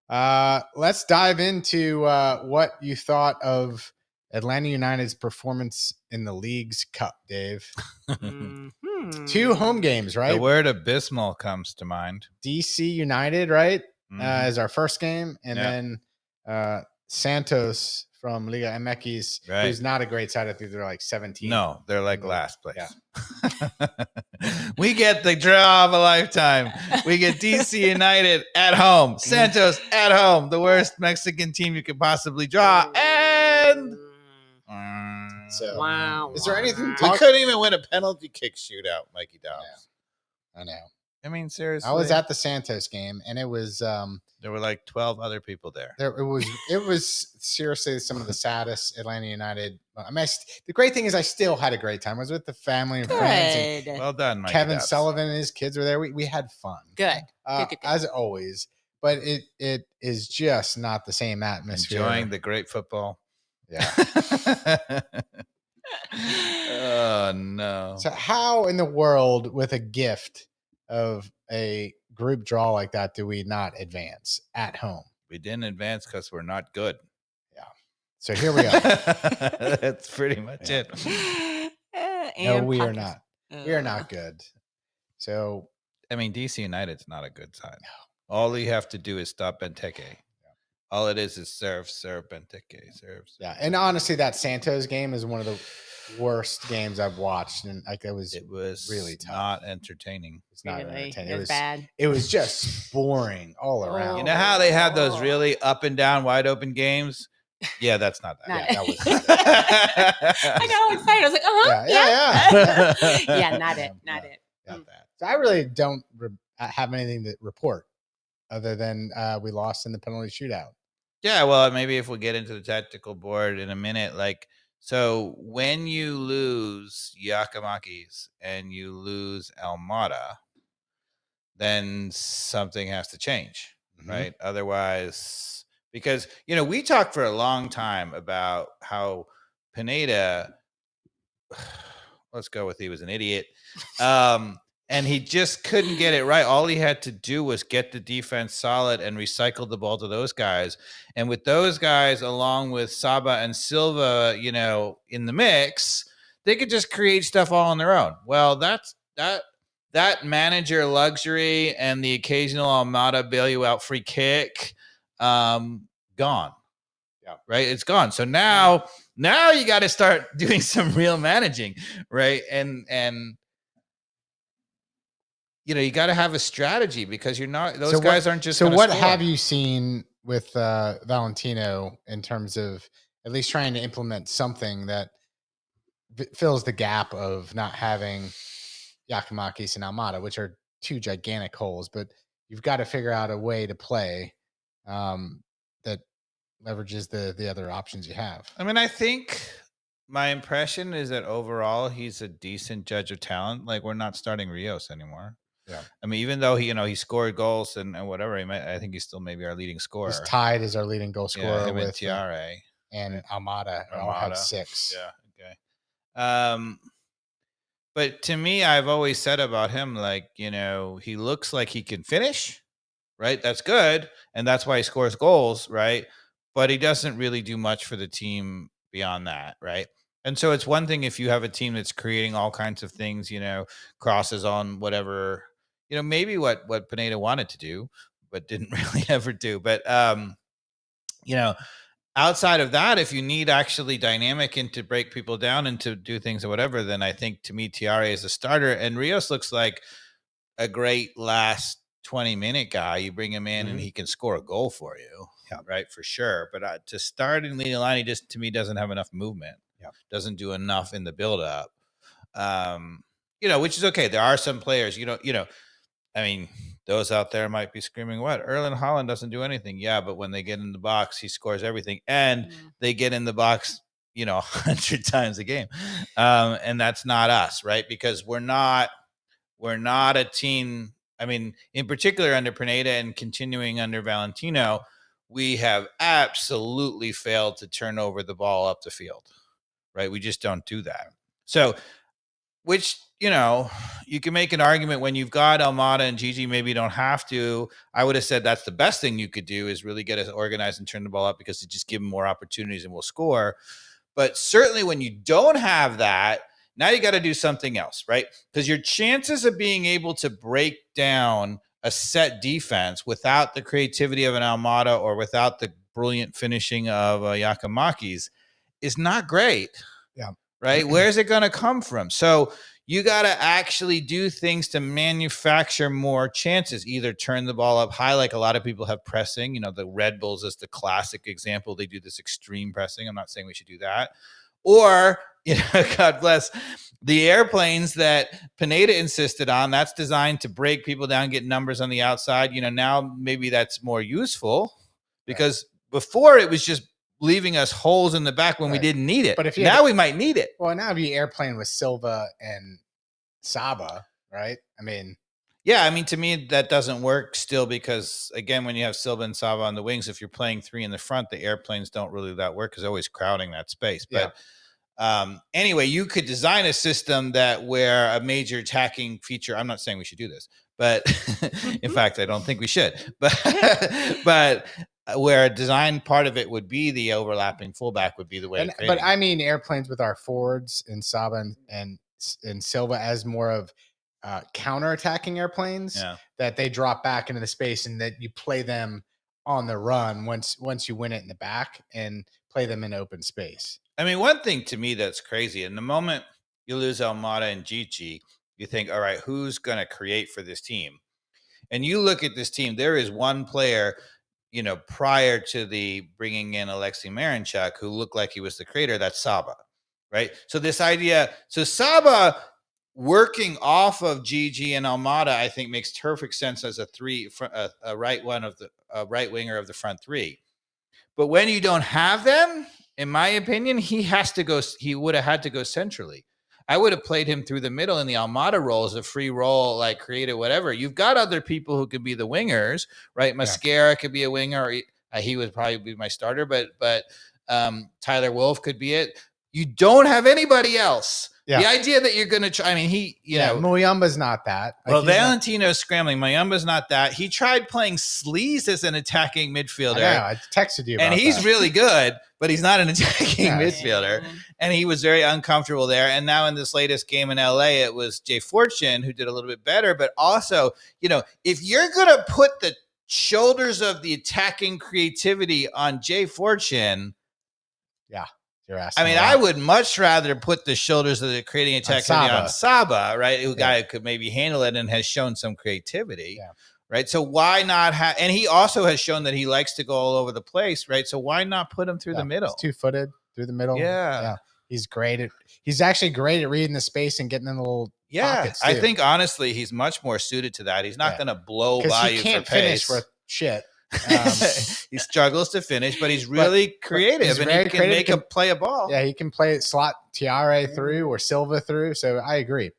Let's dive into what you thought of Atlanta United's performance in the League's Cup, Dave. Mm-hmm. 2 home games, right? The word abysmal comes to mind. DC United, right? Mhm. Is our first game. And Yeah. then Santos from Liga MX, Right. who's not a great side. I think they're like 17. No, they're like the- last place. Yeah. We get the draw of a lifetime. We get DC United at home, Santos at home, the worst Mexican team you could possibly draw. And So, Wow. is there anything we couldn't even win a penalty kick shootout, Mikey Dobbs. I know. I mean, seriously. I was at the Santos game, and it was there were like 12 other people there. It was seriously some of the saddest Atlanta United. I mean, the great thing is I still had a great time. I was with the family and friends. And Well done, Mikey Kevin Dobbs. Sullivan and his kids were there. We had fun. Good. Good. As always. But it is just not the same atmosphere. Enjoying the great football. Yeah. Oh, no. So how in the world, with a gift of a group draw like that, do we not advance at home? We didn't advance because we're not good. Yeah. So here we are. That's pretty much it. No, we are not. We are not good. So, I mean, DC United's not a good side. All you have to do is stop Benteke. All it is serve, Benteke, serve. Yeah, and honestly, that Santos game is one of the worst games I've watched, and like it was really tough. Not entertaining. It's not entertaining. It was bad. It was just boring all around. You know how they have those really up and down, wide open games? Yeah, that's not that. Yeah, that was. I got all excited. I was like, Yeah. Yeah, not it. Not it. Not that. So I really don't have anything to report other than we lost in the penalty shootout. Yeah, well, maybe if we get into the tactical board in a minute, so when you lose Yakimakis and you lose Almada, then something has to change, right? Otherwise, because, we talked for a long time about how Pineda, let's go with he was an idiot, and he just couldn't get it right. All he had to do was get the defense solid and recycle the ball to those guys. And with those guys, along with Saba and Silva, in the mix, they could just create stuff all on their own. Well, that manager luxury and the occasional Almada bail you out free kick, gone. Yeah, right. It's gone. So now you got to start doing some real managing, right? And you got to have a strategy because you're not; those guys aren't just. So what score. have you seen with Valentino in terms of at least trying to implement something that fills the gap of not having Yakimakis and Almada, which are 2 gigantic holes? But you've got to figure out a way to play that leverages the other options you have. I mean, I think my impression is that overall he's a decent judge of talent. Like, we're not starting Rios anymore. Yeah. I mean, even though he scored goals and whatever, I think he's still maybe our leading scorer. He's tied as our leading goal scorer with Tiare and Almada all had 6. Yeah. Okay. But to me, I've always said about him, he looks like he can finish, right? That's good, and that's why he scores goals, right? But he doesn't really do much for the team beyond that, right? And so it's one thing if you have a team that's creating all kinds of things, crosses on whatever, maybe what Pineda wanted to do, but didn't really ever do. But, outside of that, if you need actually dynamic and to break people down and to do things or whatever, then I think to me, Tiare is a starter. And Rios looks like a great last 20-minute guy. You bring him in and he can score a goal for you. Yeah. Right. For sure. But to start in leading line, he just, to me, doesn't have enough movement. Yeah. Doesn't do enough in the buildup. Which is okay. There are some players, I mean, those out there might be screaming, what? Erling Haaland doesn't do anything. Yeah, but when they get in the box, he scores everything. And they get in the box, 100 times a game. And that's not us, right? Because we're not a team. I mean, in particular under Pineda and continuing under Valentino, we have absolutely failed to turn over the ball up the field, right? We just don't do that. So which, you know, you can make an argument when you've got Almada and Gigi, maybe you don't have to. I would have said that's the best thing you could do is really get us organized and turn the ball up because it just give them more opportunities and we'll score. But certainly when you don't have that, now you got to do something else, right? Because your chances of being able to break down a set defense without the creativity of an Almada or without the brilliant finishing of Yakamakis is not great. Yeah. Right? Where's it going to come from? So you got to actually do things to manufacture more chances. Either turn the ball up high, like a lot of people have pressing. You know, the Red Bulls is the classic example. They do this extreme pressing. I'm not saying we should do that. Or, you know, God bless the airplanes that Pineda insisted on. That's designed to break people down, get numbers on the outside. You know, now maybe that's more useful because before it was just leaving us holes in the back when we didn't need it. But if now we might need it. Well, now if you airplane with Silva and Saba, right? I mean, yeah, I mean, to me, that doesn't work still because, again, when you have Silva and Saba on the wings, if you're playing three in the front, the airplanes don't really that work because they're always crowding that space. But anyway, you could design a system that where a major attacking feature, I'm not saying we should do this, but in fact, I don't think we should. But where a design part of it would be the overlapping fullback would be the way. But I mean, airplanes with our forwards and Saba and Silva as more of counter-attacking airplanes that they drop back into the space and that you play them on the run once you win it in the back and play them in open space. I mean, one thing to me that's crazy, in the moment you lose Almada and Gigi, you think, all right, who's going to create for this team? And you look at this team, there is one player, you know, prior to the bringing in Alexei Marinchuk, who looked like he was the creator, that's Saba, right? So this idea, so Saba working off of Gigi and Almada, I think makes perfect sense as a right winger of the front three. But when you don't have them, in my opinion, he would have had to go centrally. I would have played him through the middle in the Almada role as a free role, like creative, whatever. You've got other people who could be the wingers, right? Mascara could be a winger. Or he would probably be my starter, but Tyler Wolf could be it. You don't have anybody else. Yeah. The idea that you're going to try, I mean, you know. Muyumba's not that. Well, Valentino's scrambling. Muyumba's not that. He tried playing Sleaze as an attacking midfielder. I texted you about and he's that. really good, but he's not an attacking midfielder. And he was very uncomfortable there. And now in this latest game in LA, it was Jay Fortune who did a little bit better. But also, you know, if you're going to put the shoulders of the attacking creativity on Jay Fortune. Yeah. I mean, I would much rather put the shoulders of the creating attack on Saba, right? A guy who could maybe handle it and has shown some creativity, right? So why not have? And he also has shown that he likes to go all over the place, right? So why not put him through the middle? He's 2-footed through the middle. Yeah. He's great he's actually great at reading the space and getting in the little pockets too. I think honestly, he's much more suited to that. He's not going to blow by you for pace. Finish with shit. He struggles to finish, but he's really creative and he can play a ball. Yeah, he can play slot Tiare through or Silva through. So I agree.